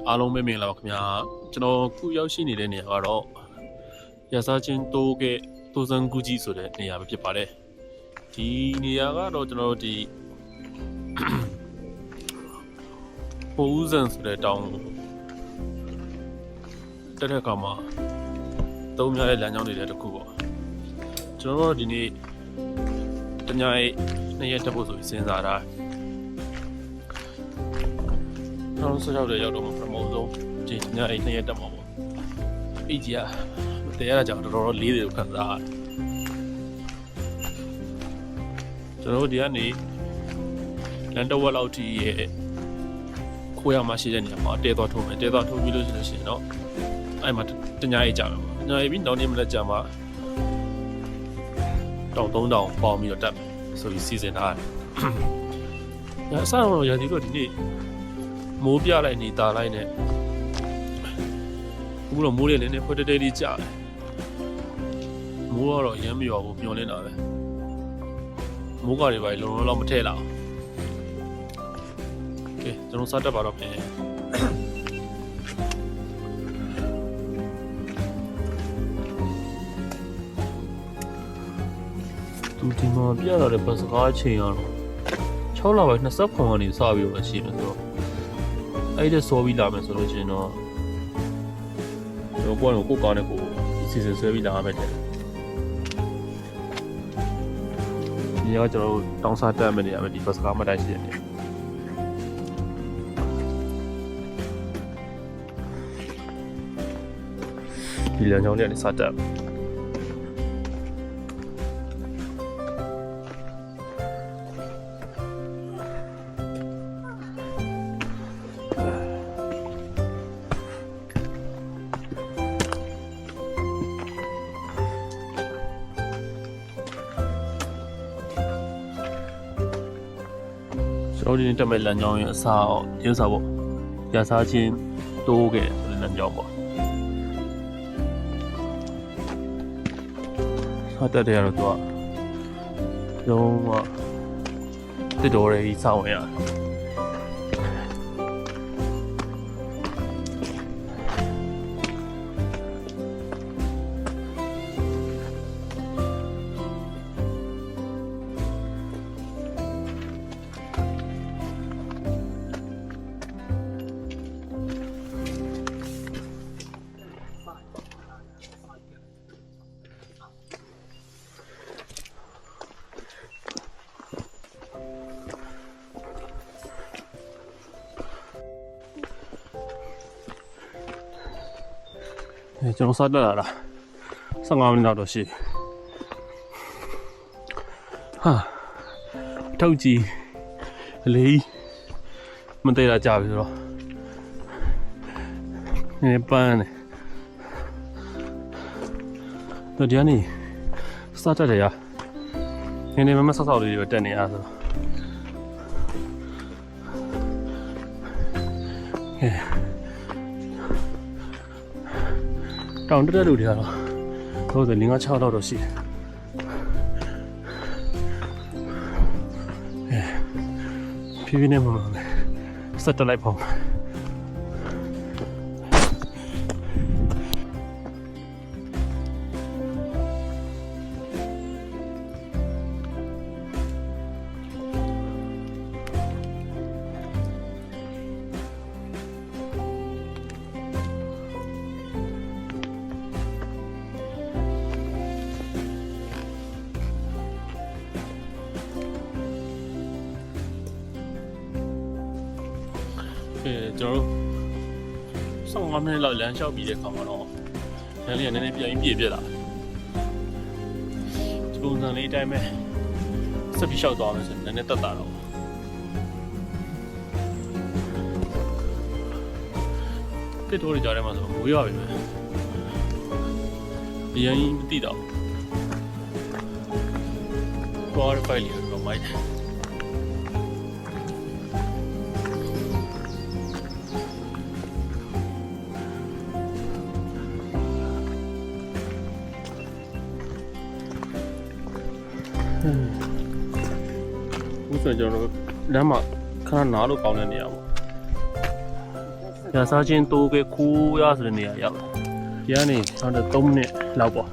အားလုံးပဲမင်္ဂလာပါခင်ဗျာကျွန်တော်ခုရောက်ရှိနေတဲ့နေရာကတော့ရစားချင်းတိုးကဲတိုးစံကူကြီးဆိုတဲ့နေရာပဲဖြစ်ပါတယ်ဒီနေရာကတော့ကျွန်တော်တို့ဒီပိုဦးစံဆိုတဲ့တောင်တက်တဲ့အခါမှာသုံးများရဲ့လမ်းကြောင်းတွေလည်းတစ်ခုပေါ့ကျွန်တော်တို့ဒီနေ့တညရဲ့နေ့ရက်တက်ဖို့ဆိုပြီးစဉ်းစားတာနောက်ဆက်ရောက်တဲ့ရောက်တော့မှပထမဆုံးဒီညအိမ်နှစ်ရက်တက်မှာပေါ့အိတ်ကြီးကတရားရကြတော့တော်တော်လေးတယ်လို့ခံစားရတယ်ကျွန်တော်တို့ဒီကနေလန်တော့ဝက်လောက်ထိရဲ့ခိုးရမှရှိတဲ့နေရာမှာတဲသွားထုံးမယ်တဲသွားထုံးပြီးလို့ရှိရင်တော့အဲ့မှာတညအိတ်ကြမယ်ပေါ့ညအိတ်ပြီးနောက်နေ့မနေ့ကျမှတောင်3000ပေါင်ပြီးတော့တက်မယ်ဆိုပြီးစီစဉ်ထားတယ်ညအစတော့ရာသီတော့ဒီနေ့မိုးပြလိုက်နေတာလိုက်နဲ့ဘူးတော့မိုးလေးလည်းဖွက်တဲလေးကြာတယ်မိုးကတော့ရမ်းမရွာဘူးမျောနေတာပဲမိုးကတွေပါလုံလုံလောက်မထဲလောက်โอเคကျွန်တော်စတက်ပါတော့ပြင်သူဒီမှာပြရတဲ့ဘတ်စကားချိန်ရတော့6လပိုင်း29ကနေစပြီးတော့ရှိနေဆိုတော့အဲ့ဒါစောပြီးလာမယ်ဆိုလို့ရှိရင်တော့ကျွန်တော်ကိုကောင်းတဲ့ကိုစီစဉ်ဆွဲပြီးလာမယ်တဲ့ဒီကကျွန်တော်တို့တောင်းစားတက်မယ်နေရာမှာဒီဘတ်စကားမတိုင်းရှိတယ်ဒီလမ်းကြောင်းလေးကနေစတက်ကျွန်တော်ဒီနေ့တက်မဲ့လမ်းကြောင်းရဲ့အစားရင်းစားပေါ့ရစားချင်းတိုးခဲ့ဆိုတဲ့လမ်းကြောင်းပေါ့ဆက်တက်တယ်ရတော့လုံးဝတစ်တော်ရေးစောင်းရကျွန်တော်စတက်လာတာ15မိနစ်တော့ရှိဟာထောက်ကြည့်လေးမတည့်တာကြာပြီဆိုတော့နည်းပန်းတယ်တော့ဒီကနေ့စတက်တယ်ရနည်းမဆောက်လေးတွေတက်နေရဆိုတော့တောင်တက်လူတွေကတော့ဟုတ်တယ်5-6လောက်တော့ရှိတယ်ဖြည်းဖြည်းနဲ့မှမှစက်တက်လိုက်ပေါ့ကျွန်တော်15မိနစ်လောက်လမ်းလျှောက်ပြီးတဲ့အခါမှာတော့လမ်းလေးကနည်းနည်းပြန်ပြည့်ပြက်လာဒီပုံစံလေးအတိုင်းပဲဆက်ပြီးလျှောက်သွားမယ်ဆိုရင်နည်းနည်းတက်တာတော့ပြစ်တိုးရကြတယ်မှာဆိုမိုးရွာပြီပဲအရင်မသိတော့သွားရပိုက်လေးတော့မိုက်တယ် ဘူးဆိုကျွန်တော်တို့လမ်းမှာခဏနားလို့ကောင်းတဲ့နေရာပေါ့။ညာစားချင်းတိုးပဲခိုးရဆိုတဲ့နေရာရောက်တယ်။ဒီကနေနောက်တော့3မိနစ်လောက်ပေါ့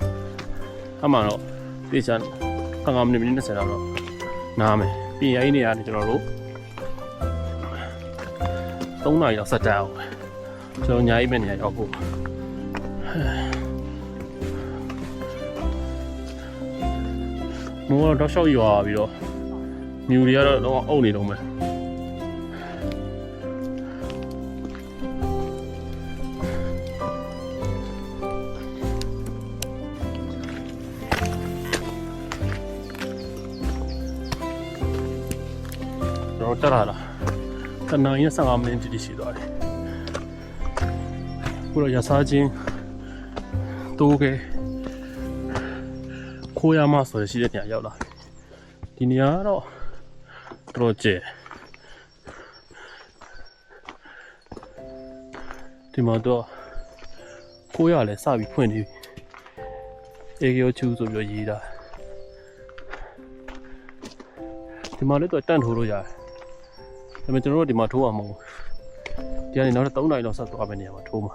။အမှတော့ပြေချာ15မိနစ်20လောက်တော့နားမယ်။ပြင်ရိုင်းနေရတယ်ကျွန်တော်တို့3နာရီလောက်ဆက်တက်အောင်။ကျွန်တော်ညာကြီးပဲနေရာရောက်ဖို့။မိုးတော့ရှောက်ရွာပြီးတော့မြူတွေကတော့တော့အုပ်နေတော့မယ်တော့တက်လာတာတနင်္လာနေ့15မိနစ်တိတိရှိသွားတယ်ခုတော့ရစားချင်းတိုးခဲ့ခိုးရမဆိုရရှိတဲ့နေရာရောက်လာဒီနေရာကတော့တော်ကျဲဒီမှာတော့ခိုးရလဲစပြီးဖွင့်နေပြီအေဂီယိုချူဆိုပြီးရေးတာဒီမှာလည်းတော့တန့်ထိုးလို့ရတယ်ဒါပေမဲ့ကျွန်တော်တို့ဒီမှာထိုးအောင်မဟုတ်ဒီကနေနောက်3နာရီလောက်ဆက်သွားမယ့်နေရာမှာထိုးမှာ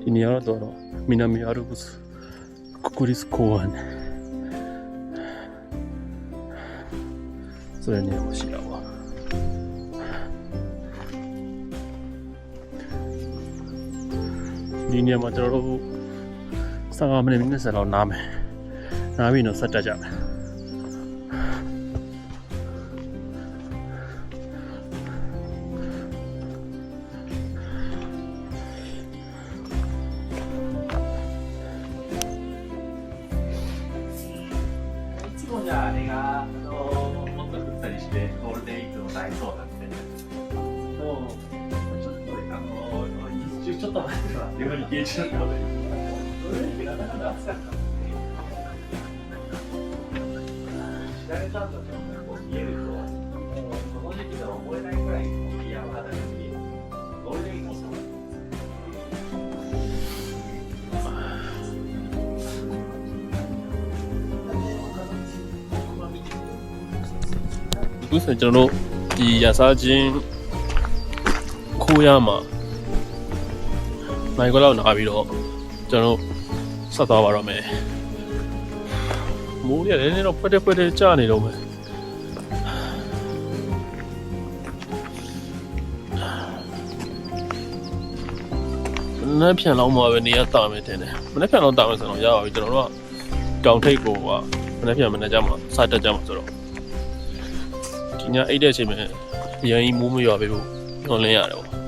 ဒီနေရာတော့ミナミアルプス国立公園それにもしやわဒီနေရာမှာကျွန်တော်တို့15မိနစ်20လောက်နားမယ်နားပြီးတော့ဆက်တက်ကြမယ်ちょっと待ってください。今に消えちゃったので。知られたんだと見えると、この時期では覚えないくらい山肌が見える。ゴールデンウィークもそう。အခုဆိုကျွန်တော်တို့ဒီရစားချင်းခိုးရမှာနိုင်ကတော့နားပြီးတော့ကျွန်တော်ဆက်သွားပါတော့မယ်မိုးရလည်းတော့ဖွက်တဲ့ကြာနေတော့မယ်မနေ့ပြန်လောက်မှာပဲနေရတာမယ်တင်တယ်မနေ့ပြန်လောက်တာမယ်ဆိုတော့ရပါပြီကျွန်တော်တို့ကတောင်ထိပ်ကိုကမနေ့ပြန်မနေ့ကျမှစတက်ကြမှာဆိုတော့ဒီညအိတ်တဲ့အချိန်မှာရန်ကြီးမိုးမရွာပဲလို့ညွှန်လင်းရတယ်ပေါ့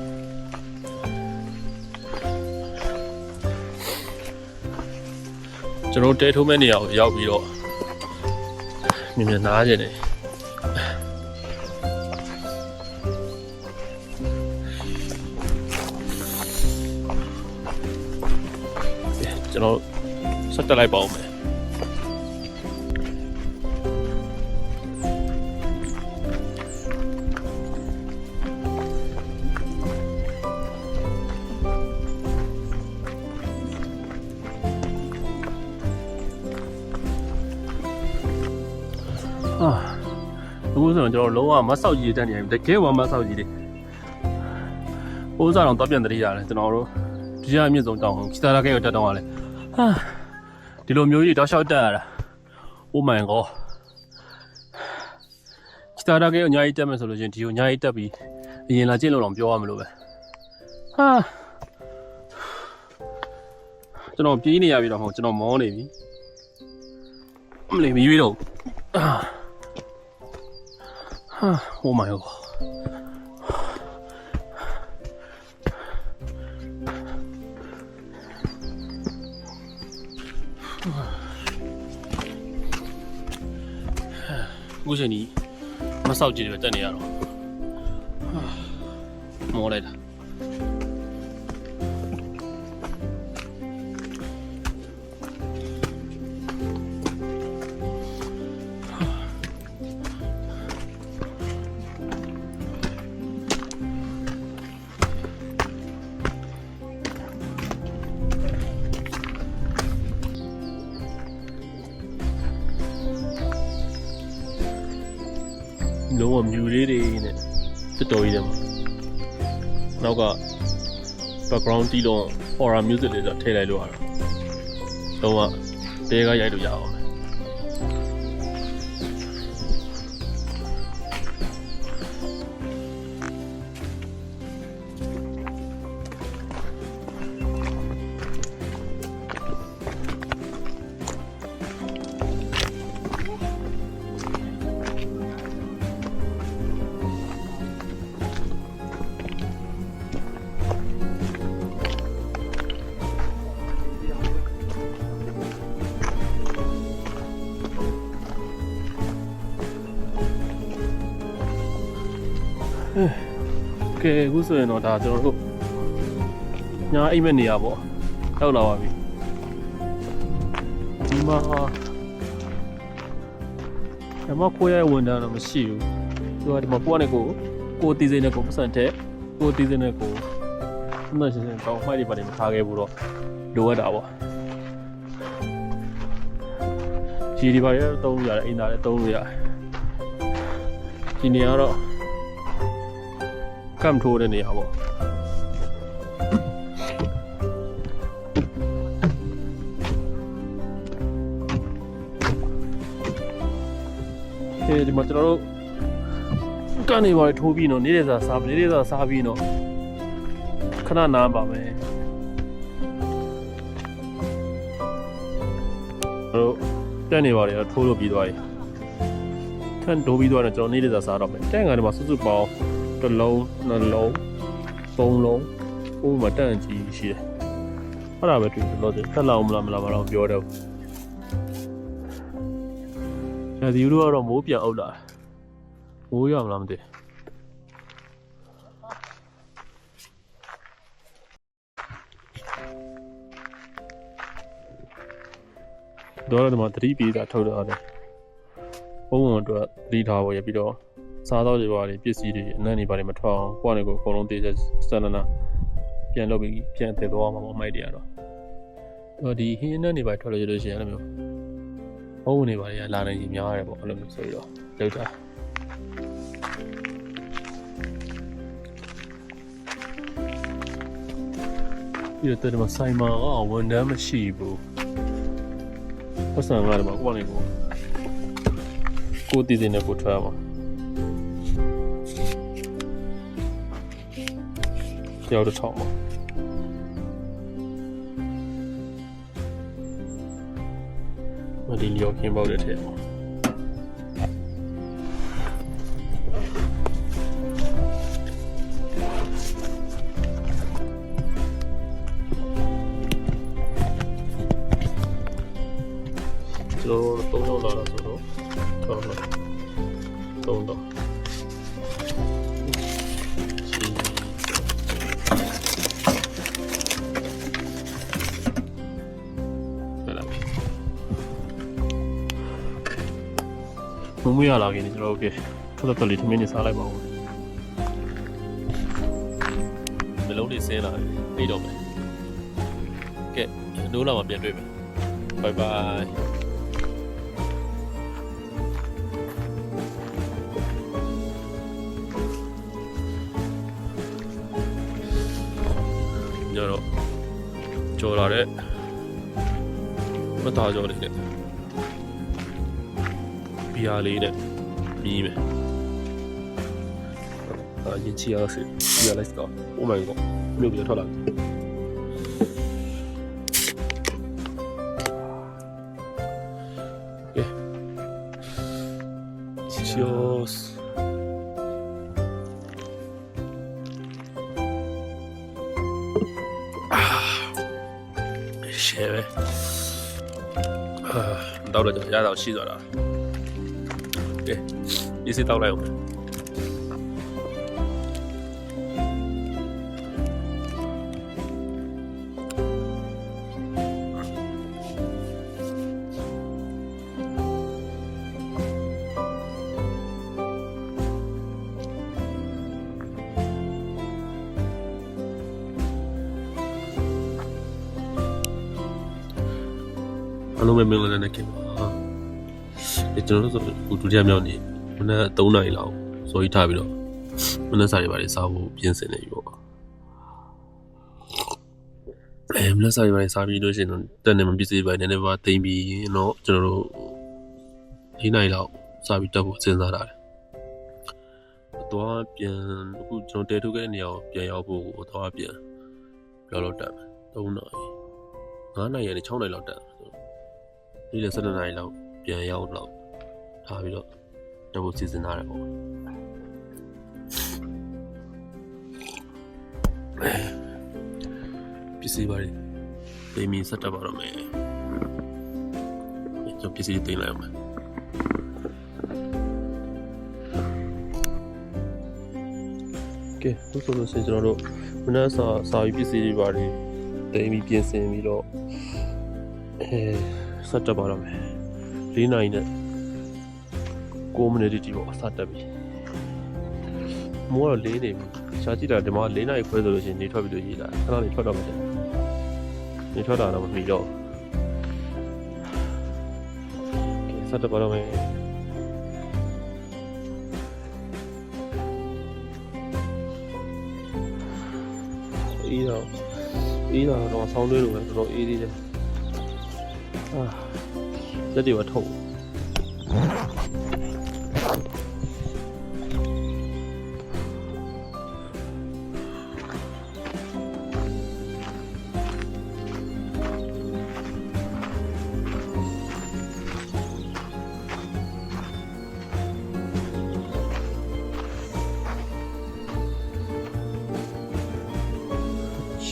ကျွန်တော်တဲထိုးမဲ့နေရာကိုရောက်ပြီးတော့မြင်မြင်နားကြတယ်ကျွန်တော်ဆက်တက်လိုက်ပါဦးမယ်အခုဆိုတော့ကျွန်တော်လုံးဝမဆောက်ကြီးတက်နေတယ်တကယ်ဝမ်းမဆောက်ကြီးတွေပိုးစားတော့ပြန်တတိရတယ်ကျွန်တော်တို့ဒီရအမြင့်ဆုံးတောင်းခီတာလာကဲကိုတက်တော့ရလဲဟာဒီလိုမျိုးကြီးတောက်လျှောက်တက်ရတာ Oh my god ခီတာလာကဲကိုအများကြီးတက်မယ်ဆိုလို့ချင်းဒီကိုအများကြီးတက်ပြီးအရင်လာကျင့်လို့တော့ပြောရမလို့ပဲဟာကျွန်တော်ပြေးနေရပြီတော့မဟုတ်ကျွန်တော်မောနေပြီမလေးမရွေးတော့Oh my god. အခုချိန်ကြီးမဆောက်ကြည့်တယ်တက်နေရတော့မောလိုက်တာ လုံးဝမြူလေးတွေနဲ့တစ်တော်ကြီးတယ်မှာနောက်က background တီးလုံး horror music လေးဆိုထည့်လိုက်လို့ရတော့လုံးဝတဲကရိုက်လို့ရအောင်ကဲအခုဆိုရင်တော့ဒါကျွန်တော်တို့ညာအိမ်မက်နေရပေါ့ရောက်လာပါပြီဒီမှာခွဲရဝန်တန်းတော့မရှိဘူးသူကဒီမှာကိုတီးစိနဲ့ကိုပတ်စံတဲ့ကိုတီးစိနဲ့ကိုမှတ်ရှင်းရှင်းကောင်းမှိုက်တွေပါနေမထားခဲ့ဘူးတော့လိုအပ်တာပေါ့ဒီဒီပါရတော့သုံးရတယ်အိမ်သားလည်းသုံးလို့ရတယ်ဒီနေရာတော့ကမ်ထိုးတဲ့နေရာပေါ့ဒီမှာကျွန်တော်တို့ကနေပါထိုးပြီးတော့နေ့စားစားပြီးတော့ခဏနားပါမယ်တို့တက်နေပါလေထိုးလို့ပြီးသွားပြီထန်ထိုးပြီးသွားတော့ကျွန်တော်နေ့စားတော့မယ်တက်ကနေမှာစွတ်ပေါင်းတစ်လုံးနှလုံးသုံးလုံးဥပမာတန့်ကြီးရှိတယ်အဲ့ဒါပဲတွေ့လို့တက်လောက်မလားတော့ပြောတော့ဒီလိုကတော့မိုးပြန်အုပ်လာမိုးရမလားမသိတော့ဒီမှာ3ပြည်သာထုတ်တော့တယ်ဘုံတော့3ထားပေါ်ရပြီးတော့စားတော့တွေပါလေပစ္စည်းတွေအနံ့တွေပါလေမထွက်အောင်ကိုယ့်အနေကိုအကုန်လုံးတေးချက်စနနာပြန်လုပ်ပြီးပြန်တည်သွားမှာပေါ့မိုက်တွေကတော့ဒီဟင်းအနံ့တွေပါထွက်လို့ရလို့ရှိရင်အဲ့လိုမျိုးဘုံနေပါလေလာနေကြီးများရတယ်ပေါ့အဲ့လိုမျိုးဆိုပြီးတော့လောက်တာဒီတော့ဒီမှာဆိုင်မှာဝန်ထမ်းမရှိဘူးပတ်စံကားတယ်မှာကိုယ့်အနေကိုတီးတင်နေကိုထွက်မှာရောက်တော့ထောက်မှာဒီလျော်ခင်းပေါက်တဲ့ထဲမှာကျွန်တော်3လောက်လာတာဆိုတော့3တော့မွေးရလာခင်ကျွန်တော်တို့ထွက်လေးထမင်းနေစားလိုက်ပါဦးမလုံးလေးဆင်းလာပြီတော့မယ်ကဲနိုးလာမှပြန်တွေ့မယ်ဘိုင်ဘိုင်ညတော့ကြော်လာတဲ့မသားကြော်လေးနဲ့ဘီယာလေးနဲ့ပြီးမယ်ရင်ချီအောင်စီဘီယာလိုက်တော့ Oh my god မြို့ပြထွက်လာCheersရှယ်ပဲတော့တော့ရတော့ရှိသွားတာကဲဒီစစ်တောက်လိုက်အောင်အလုံးမင်းလည်းနဲ့ခင်ပါကျွန်တော်တို့ဒုတိယမြောက်နေ့မနက်3 နာရီလောက် စော်ကြီးထားပြီးတော့မနက်စာတွေပါလေစားဖို့ပြင်ဆင်နေပြီပေါ့မနက်စာတွေပါလေစားပြီးလို့ရှိရင်တော့တက်နေမှပစ္စည်းတွေပါနည်းနည်းပါသိမ့်ပြီးတော့ကျွန်တော်တို့၄နိုင်လောက်စားပြီးတက်ဖို့စဉ်းစားတာတယ်တော့ပြန်အခုကျွန်တော်တဲထုတ်ခဲ့တဲ့နေရာကိုပြန်ရောက်ဖို့ကိုတော့ပြန်ပြောလို့တက်မယ်3နိုင်5နိုင်ရနေ6နိုင်လောက်တက်ဒီလေ7နိုင်လောက်ပြန်ရောက်တော့ထားပြီးတော့တက်ဖို့စီစဉ်ထားတယ်ပေါ့ပစ္စည်းပါတွေမင်းဆက်တက်ပါတော့မယ်ကျွန်တော်ပစ္စည်းတွေတင်လိုက်အောင်မယ်ကဲအခုဆိုလို့ရှိရင်ကျွန်တော်တို့မနက်စာရေးပစ္စည်းတွေပါတွေတင်ပြီးပြင်ဆင်ပြီးတော့ဆက်တက်ပါတော့မယ်4နိုင်နဲ့9မိနစ်တိပေါ့ဆက်တက်ပြီမိုးတော့လေးနေပြီရှားကြည့်တာဒီမှာ4နိုင်ခွဲဆိုလို့ရှိရင်နေထွက်ပြီးတော့ရေးလာခဏလေးထွက်တော့မှတယ်နေထွက်တာတော့မမီတော့ဆက်တက်ပါတော့မယ်အေးတော့ဆောင်းသွေးလိုပဲတော်တော်အေးသေးတယ်လက်တွေပါထုတ်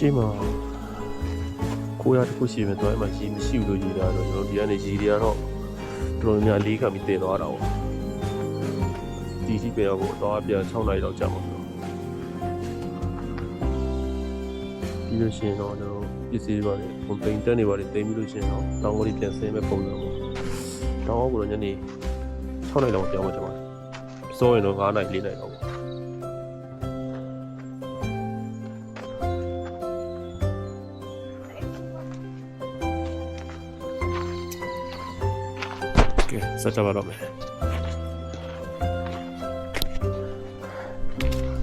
ရှိမှာကိုရတစ်ခုရှိမယ်တော့အဲ့မှာရေမရှိဘူးလို့ရေးတာတော့ကျွန်တော်ဒီကနေရေတွေကတော့တော်တော်များလေးခံပြီးတည်သွားတာပေါ့ဒီကြီးပဲတော့တော့ပြန်6နိုင်လောက်ကြာမှာဆိုပြီးလို့ရှိရင်တော့ကျွန်တော်ပစ္စည်းတွေပါတယ်ပုံပိန်တက်နေပါတယ်တိမ်ပြီးလို့ရှိရင်တော့တောင်းကိုပြန်ဆင်းမဲ့ပုံစံပေါ့တောင်းကိုတော့ညနေ6နိုင်လောက်ပြောင်းမှကျွန်တော်စိုးရင်တော့9နိုင်4နိုင်လောက်ပေါ့ဆက်ကြပါတော့မယ်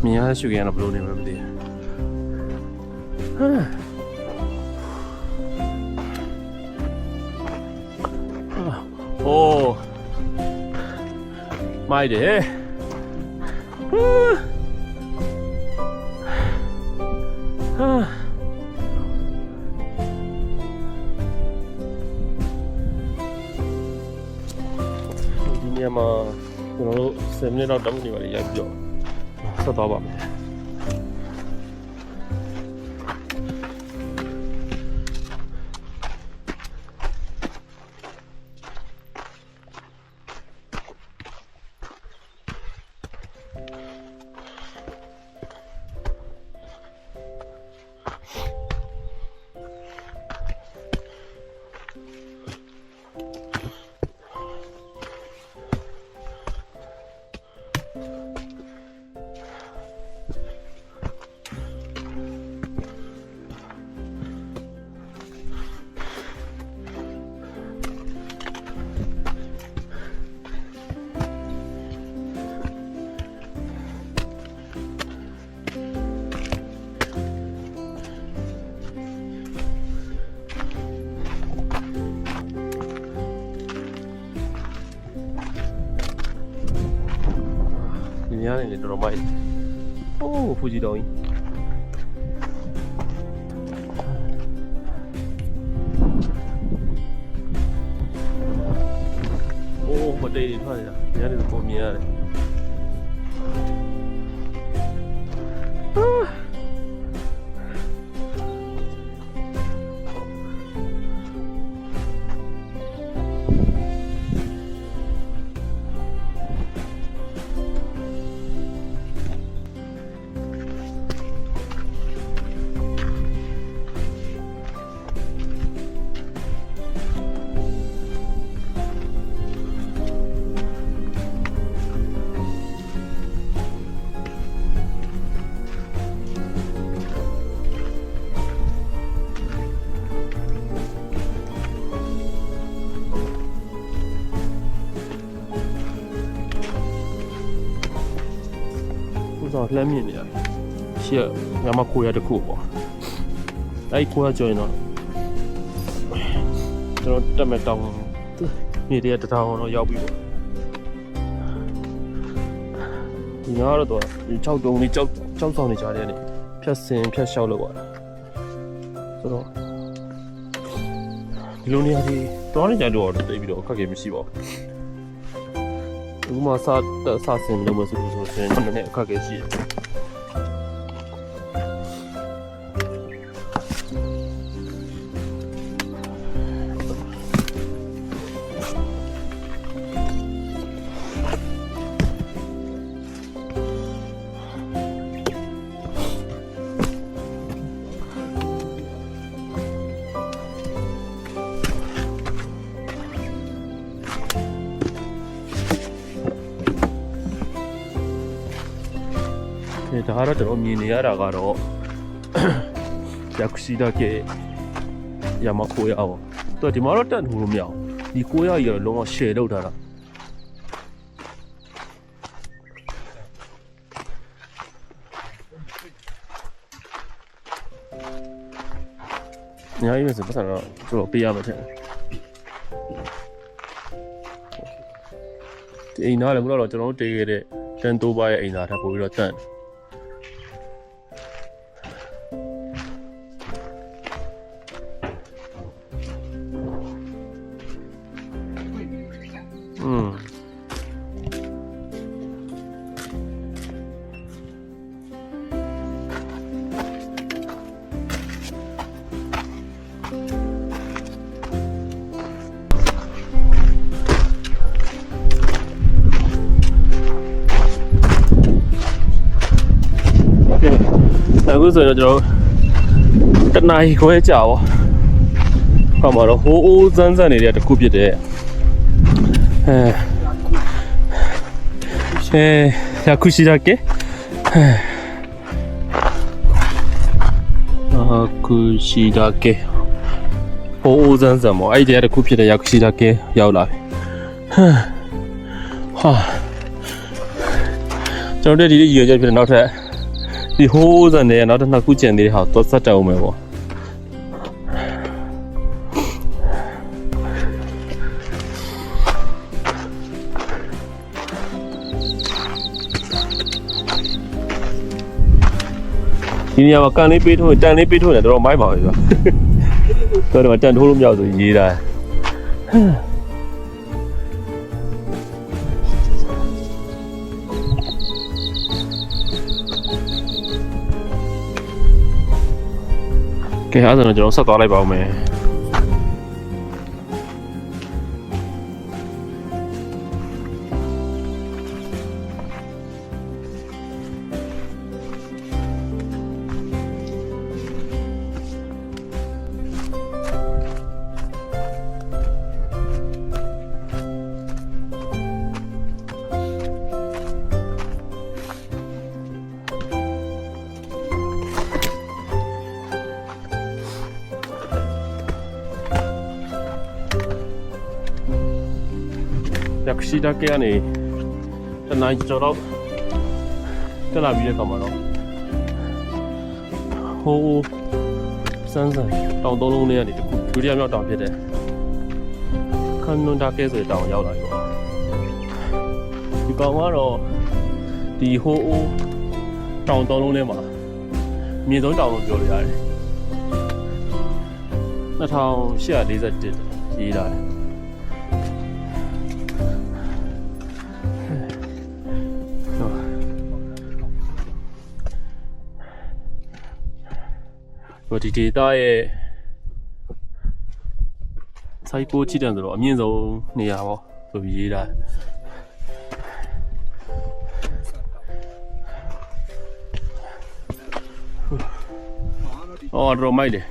မြင်ရတဲ့ရှုခင်းကတော့ဘယ်လိုနေမှမသိဘူးမိုက်တယ်ဒီနေရာမှာကျွန်တော်တို့10မိနစ်လောက်တောင်းနေပါလေရိုက်ပြီးတော့ဆက်သွားပါမယ်ညနေလေတော်တော်မိုက်ဖူဂျီတော်ကြီးမတေးတွေထွက်နေတာညနေပုံမြင်ရတယ် လှမ်းမြင်နေရတယ်ရှေ့ရမခိုးရတစ်ခုပေါ့အဲ့ခိုးရကြော်ရင်တော့ကျွန်တော်တက်မဲ့တောင်းမြေတရတစ်ထောင်တော့ရောက်ပြီပေါ့ဒီနားတော့ဒီ6တုံးလေးကြောက်ဆောင်နေကြတဲ့နေဖြတ်စင်ဖြတ်လျှောက်လို့ပါဆိုတော့ဒီလိုနေရာကြီးတောနေကြတော့တိတ်ပြီးတော့အခက်အခဲမရှိပါဘူးအခုမှစဆင်လို့မဆိုလို့ဆိုရင်နည်းနည်းအခက်အခဲရှိတယ်ဒါကတော့ကျွန်တော်မြင်နေရတာကတော့薬師だけ山ခိုးရအောင်တော်ဒီမှာတော့တက်လို့မရအောင်ဒီခိုးရကြီးတော့လုံးဝ share လုပ်ထားတာညာရေးဆိုပတ်စံတော့ကျွန်တော်ပေးရမှာထင်တယ်ဒီအိမ်သားလည်းဘုရားတော့ကျွန်တော်တို့တေးခဲ့တဲ့တန်တိုးပါရဲ့အိမ်သားထပ်ပို့ပြီးတော့တန့်အခုဆိုရင်ကျွန်တော်တနာရီခွဲကြာပါဟောမှာတော့ဟိုးအိုးစမ်းစမ်းနေတဲ့တခုဖြစ်တဲ့薬師だけ薬師だけဟိုးအိုးစမ်းစမ်းပေါ့အဲ့ဒီတခုဖြစ်တဲ့薬師だけရောက်လာပြီဟာကျွန်တော်တို့ဒီရည်ရွယ်ချက်ဖြစ်တဲ့နောက်ထပ်ဒီဟိုးစံနေနောက်တစ်နှစ်ခုကျန်သေးတဲ့ဟာတော့စက်တက်အောင်မယ်ပေါ့ဒီနေရာမှာကန်လေးပေးထိုးတန်လေးပေးထိုးတယ်တော့မိုက်ပါပဲဗျာတော့တန်ထိုးလို့မရဆိုရေးတာကဲအဲ့ဒါတော့ကျွန်တော်ဆက်သွားလိုက်ပါဦးမယ်薬師だけကနေတနိုင်ကျော်တော့တက်လာပြီးတဲ့ခါမှာတော့ဟိုးစန်းစန်းတောင်သုံးလုံးလေးကနေတခုဒုတိယမြောက်တောင်ဖြစ်တဲ့ခန်းနွန်တာကဲဆိုတဲ့တောင်ရောက်လာပြီပေါ့ဒီကောင်ကတော့ဒီဟိုးတောင်သုံးလုံးလေးမှာအမြင့်ဆုံးတောင်လို့ပြောလို့ရတယ်2841ရေးလာတယ်ဒီဒေတာရဲ့最高地点ဆိုတော့အမြင့်ဆုံးနေရာပေါ့ဆိုပြီးရေးတာအော်တော့မိုက်တယ်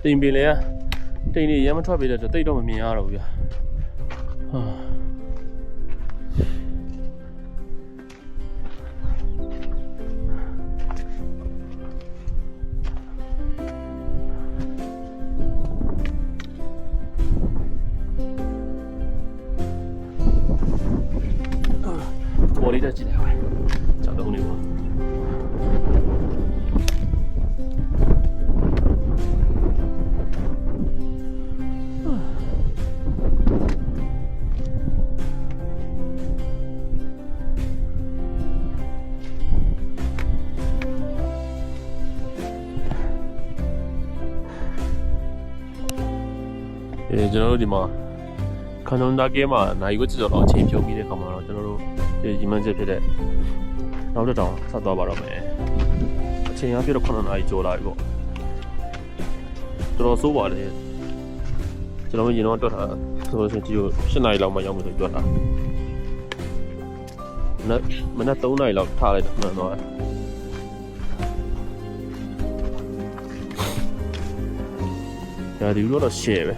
တိမ်ပင်လေတိမ်နေရမ်းမထွက်ပေးတဲ့တိတ်တော့မမြင်ရတော့ဘူးဗျာ ကြည့်လိုက်ပါကြောက်တုံးနေပါကျွန်တော်တို့ဒီမှာခန္ဓာနာကဲမှာနိုင်ဝတ်ကြော်တော့အချိန်ဖြုံးပြီးတဲ့ခါမှာတော့ကျွန်တော်တို့ဒီမှန်ချက်ဖြစ်တဲ့နောက်တစ်တောင်ဆက်သွားပါတော့မယ်အချိန်အပြည့်တော့9နာရီကျော်လာပြီပေါ့တော်တော်ဆိုးပါတယ်ကျွန်တော်ရင်တော့တွက်ထားဆိုလို့ရှိရင်ဒီကို7နာရီလောက်မှရောက်မယ်ဆိုတွက်ထားမနက်3နာရီလောက်ထားလိုက်တော့မှန်သွားတယ်ဒီလိုတော့ share ပဲ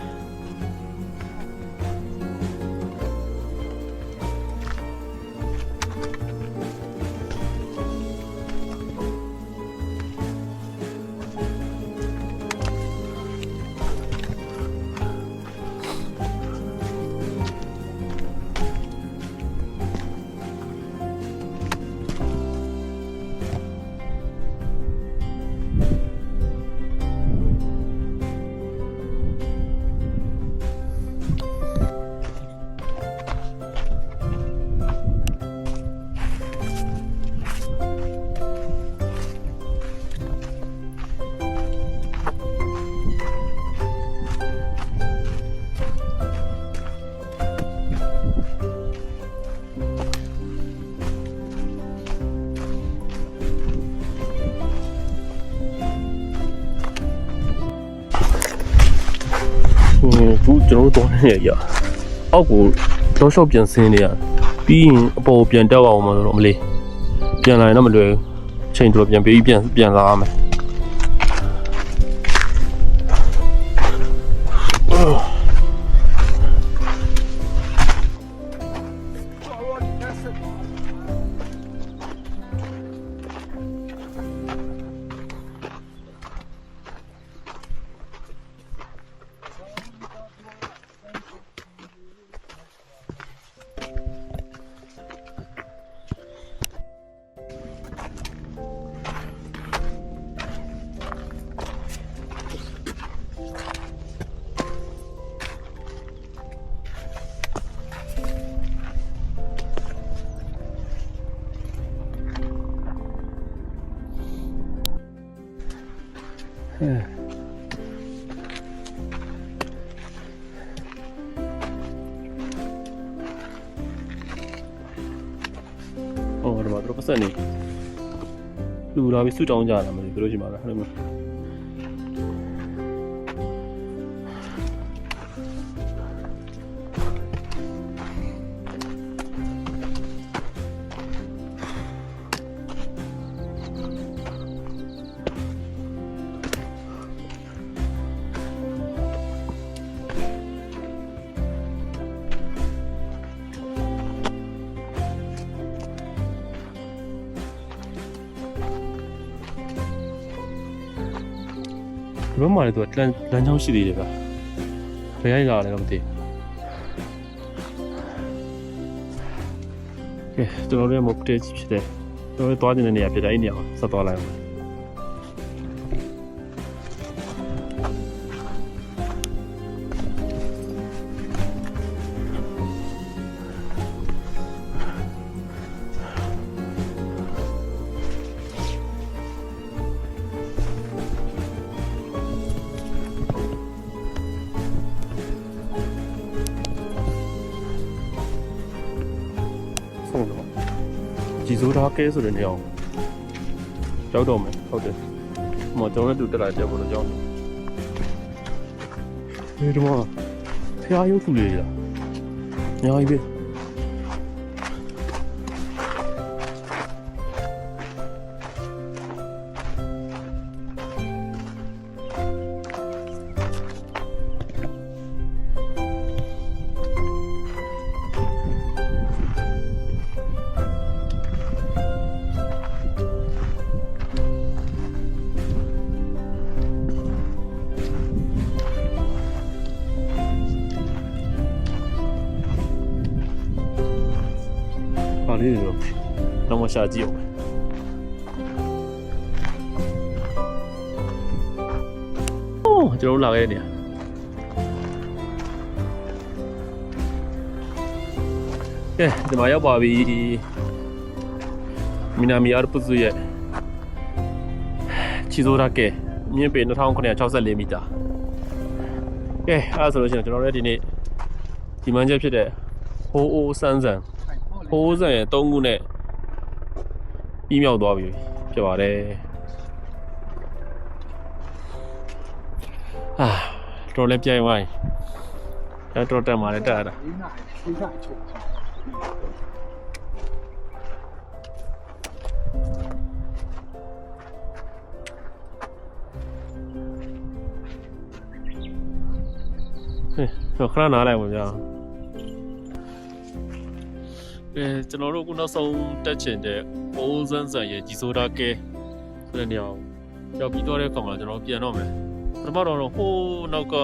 ကျွန်တော်တို့နေရအောက်ကိုလောရှော့ပြန်ဆင်းနေရပြီးရင်အပေါ်ပြန်တက်အောင်မလို့မလေးပြန်လာရင်တော့မလွယ်ချိန်တော့ပြန်ပြီးပြန်လာရမယ်ဒီမှာတို့ပတ်ဆက်နေလူလာပြီးဆူတောင်းကြတာမလို့တို့ရှိမှာလားဟုတ်လားဘယ်မှာလဲသူကလမ်းချောင်းရှိသေးတယ်ဗျဘယ်ရိုက်လာလဲတော့မသိကဲကျွန်တော်တို့မပတေးဖြစ်တယ်ကျွန်တော်တို့သွားနေတဲ့နေရာဖြစ်တယ်အဲ့နေရာကိုဆက်သွားလိုက်အောင်ကြည်စိုးထားကဲဆိုတဲ့နေရာကိုကြောက်တော့မယ်ဟုတ်တယ်ဟိုကျွန်တော်တို့တက်လာတက်ဖို့လို့ကြောက်တယ်ဒီမှာဖျားရုပ်စုလေးလားအများကြီးပဲလေးတွေတော့ တော်ရှာကြည့်အောင်အိုးကျွန်တော်လာခဲ့တဲ့နေရာကဲဒီမှာရောက်ပါပြီမီနာမီအာပစုရဲ့ချီဆိုရာကဲမြင့်ပေ2964မီတာကဲအဲ့ဆိုလို့ရှိရင်ကျွန်တော်တို့ဒီနေ့ဒီမှန်းချက်ဖြစ်တဲ့ဟိုးအိုးစန်းစံဟိုးစံရဲ့3ခုနဲ့ပြီးမြောက်သွားပြီဖြစ်ပါတယ်အာတော်လည်းပြိုင်ဝိုင်းတော်တက်มาလည်းတက်ရတာခဏနားလိုက်ပါဗျာကျွန်တော်တို့ခုနောက်ဆုံးတက်ချင်တဲ့အိုးစန်းစံရဲ့ကြီးစိုးတာကဲဆိုတဲ့နေရာကိုရောက်ပြီးတော့တဲ့အခါမှာကျွန်တော်ပြန်တော့မယ်ပထမတော့ဟိုးနောက်က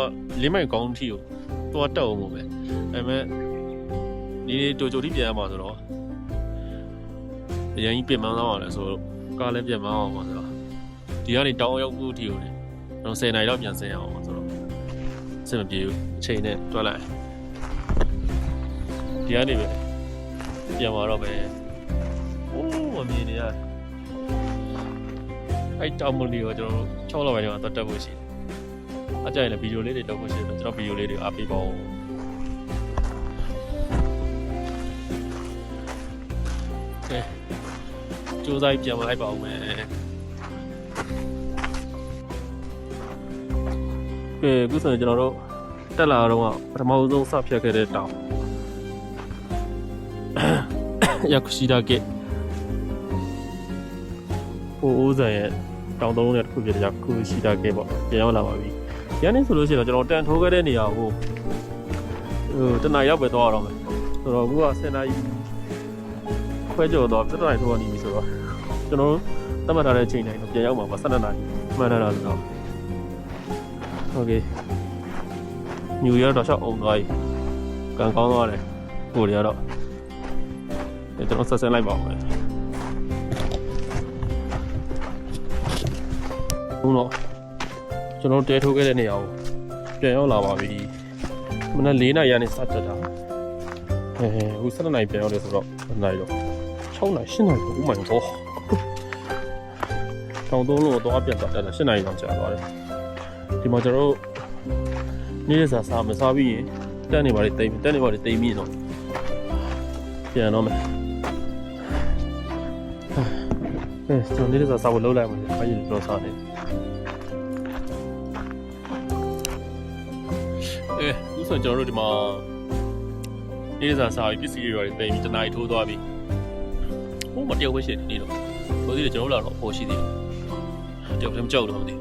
လင်းမိုင်ကောင်းထီကိုသွားတက်အောင်ပဲဒါပေမဲ့ဒီတိုချိုတိပြန်ရမှာဆိုတော့အရင်ကြီးပြင်မသွားအောင်လဲဆိုတော့ကားလည်းပြင်မအောင်ပါဆိုတော့ဒီကနေတောင်းရောက်ဖို့ထီကိုလည်းကျွန်တော်10နာရီလောက်ပြန်ဆင်းရအောင်ဆိုတော့စင်မပြေဘူးအချိန်နဲ့တွက်လိုက်ဒီကနေပဲပြန်လာတော့ပဲအိုးမမြင်နေရအဲ့တောင်မလီကိုကျွန်တော်6လောက်ပဲတော့တက်ဖို့ရှိတယ်အကြိုက်လည်းဗီဒီယိုလေးတွေလုပ်ဖို့ရှိတယ်ကျွန်တော်ဗီဒီယိုလေးတွေအားပေးပါဦးကဲကြိုးစားပြန်လာလိုက်ပါဦးမယ်ကဲခုဆိုရင်ကျွန်တော်တို့တက်လာတော့ပထမဆုံးစဖြတ်ခဲ့တဲ့တောင်ヤクシだけဟိုအိုးစံရဲ့တောင်သုံးလုံးနဲ့တစ်ခုပြတဲ့ယာကုရှိတာကဲပေါ့ပြန်ရောက်လာပါပြီ။ဒီနေ့ဆိုလို့ရှိရင်တော့ကျွန်တော်တန်ထိုးခဲ့တဲ့နေရာကိုတနင်္လာရောက်ပဲသွားရတော့မယ်။ဆိုတော့အခုက10နာရီခွဲကျော်တော့တနင်္လာထိုးနေပြီဆိုတော့ကျွန်တော်သတ်မှတ်ထားတဲ့အချိန်တိုင်းတော့ပြန်ရောက်မှာပါ12နာရီမှန်တာဆိုတော့โอเคညူရတော့ရှောက်အောင်သွားပြီ။ကန်ကောင်းသွားတယ်ကိုတွေကတော့ကျွန်တော်ဆက်ဆင်းလိုက်ပါဦးမယ်။ဘုံတော့ကျွန်တော်တဲထိုးခဲ့တဲ့နေရာကိုပြန်ရောက်လာပါပြီ။မနက်4နာရီကနေစတက်တာ။အခု7နာရီပြန်ရောက်တယ်ဆိုတော့7နာရီတော့6နာရီ8နာရီကိုဥမှန်တော့တောင်သုံးလို့တော့အပြတ်တက်တာ7နာရီလောက်ကြာသွားတယ်။ဒီမှာကျွန်တော်နေ့စားစားမစားပြီးရင်တက်နေပါလေတိမ်တက်နေပါလေတိမ်ပြီးတော့ပြန်တော့မယ်ကျွန်တော်နေ့စားစားဖို့လုပ်လိုက်မှာလေအဲ့ဒီတော့စားနေဥစ္စာကျွန်တော်တို့ဒီမှာနေ့စားစားပြီးပစ္စည်းတွေတိမ်ပြီးတနားထိုးသွားပြီဟိုမတယောက်ပဲရှိနေတော့ဘယ်လိုလဲကျွန်တော်လာတော့ပေါ်ရှိသေးတယ်တယောက်လည်းမကြောက်တော့မသိ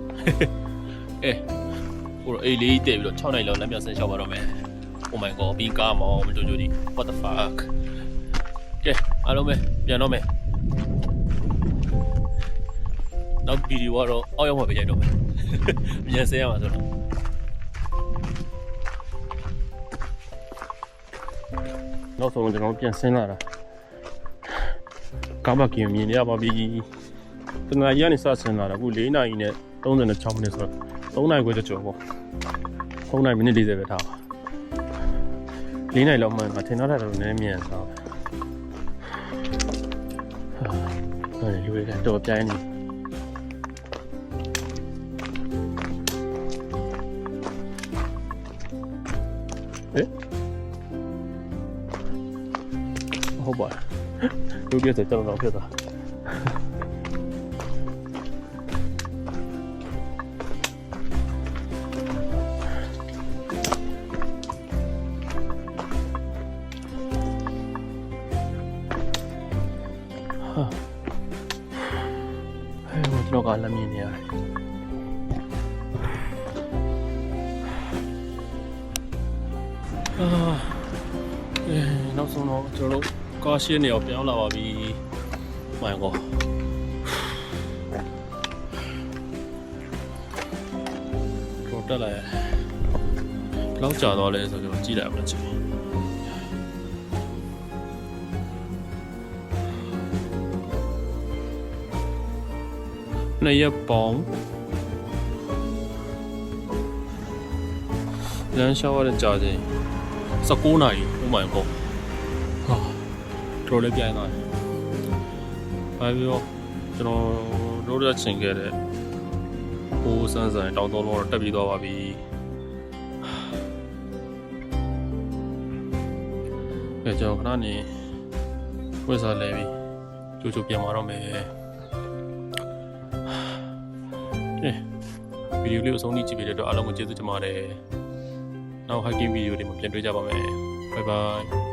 ဟိုအေးလေးတက်ပြီးတော့6နိုင်လောက်လမ်းပြဆင်းလျှောက်ပါတော့မယ် Oh my god ပြီးကားမောင်တို့ဒီ what the fuck ကဲအားလုံးပဲပြန်တော့မယ်နောက်ဗီဒီယိုကတော့အောက်ရောက်မှပဲရိုက်တော့မယ်ပြန်ဆင်းရမှာဆိုတော့နောက်ဆုံးကျွန်တော်ပြန်ဆင်းလာတာကားမကင်မြင်ရပါပြီတနင်္လာရီကနေစဆင်းလာတာအခု4နာရီနဲ့36မိနစ်ဆိုတော့3နာရီခွဲကျော်ပေါ့3နာရီမိနစ်40ပဲထားပါ4နာရီလောက်မှထင်တော့တာတော့နည်းမြန်စားပဲလူတွေကတော့ပြိုင်းနေဟုတ်ပါလူတွေဆိုကျွန်တော်ဖြစ်သွားတော့ကလည်းမြင်နေရတယ်နောက်ဆုံးတော့ကျွန်တော်တို့ကားရှင်းနေအောင်ပြောင်းလာပါပြီမှန်ကောတော့တက်လာရလောက်ကြာတော့လဲဆိုတော့ကြည့်လိုက်အောင်ချင် 2 ရက်ပေါင်းလမ်းလျှောက်ရတဲ့ကြာချိန်19 နာရီ Oh my god ဟာတော်လည်းပြိုင်သွားတယ်ဘာပြီးတော့ကျွန်တော်တို့ရချင်ခဲ့တဲ့ဟိုးစမ်းစမ်းတောင်းသုံးလုံးတော့တက်ပြီးသွားပါပြီကျွန်တော်ခဏနေဝက်စားလဲပြီးကြိုးကြိုးပြန်มาတော့မယ်ဗီဒီယိုလေးကိုအဆုံးထိကြည့်ပေးတဲ့အတွက်အားလုံးကိုကျေးဇူးတင်ပါတယ်နောက် hiking ဗီဒီယိုတွေမှာပြန်တွေ့ကြပါမယ် bye bye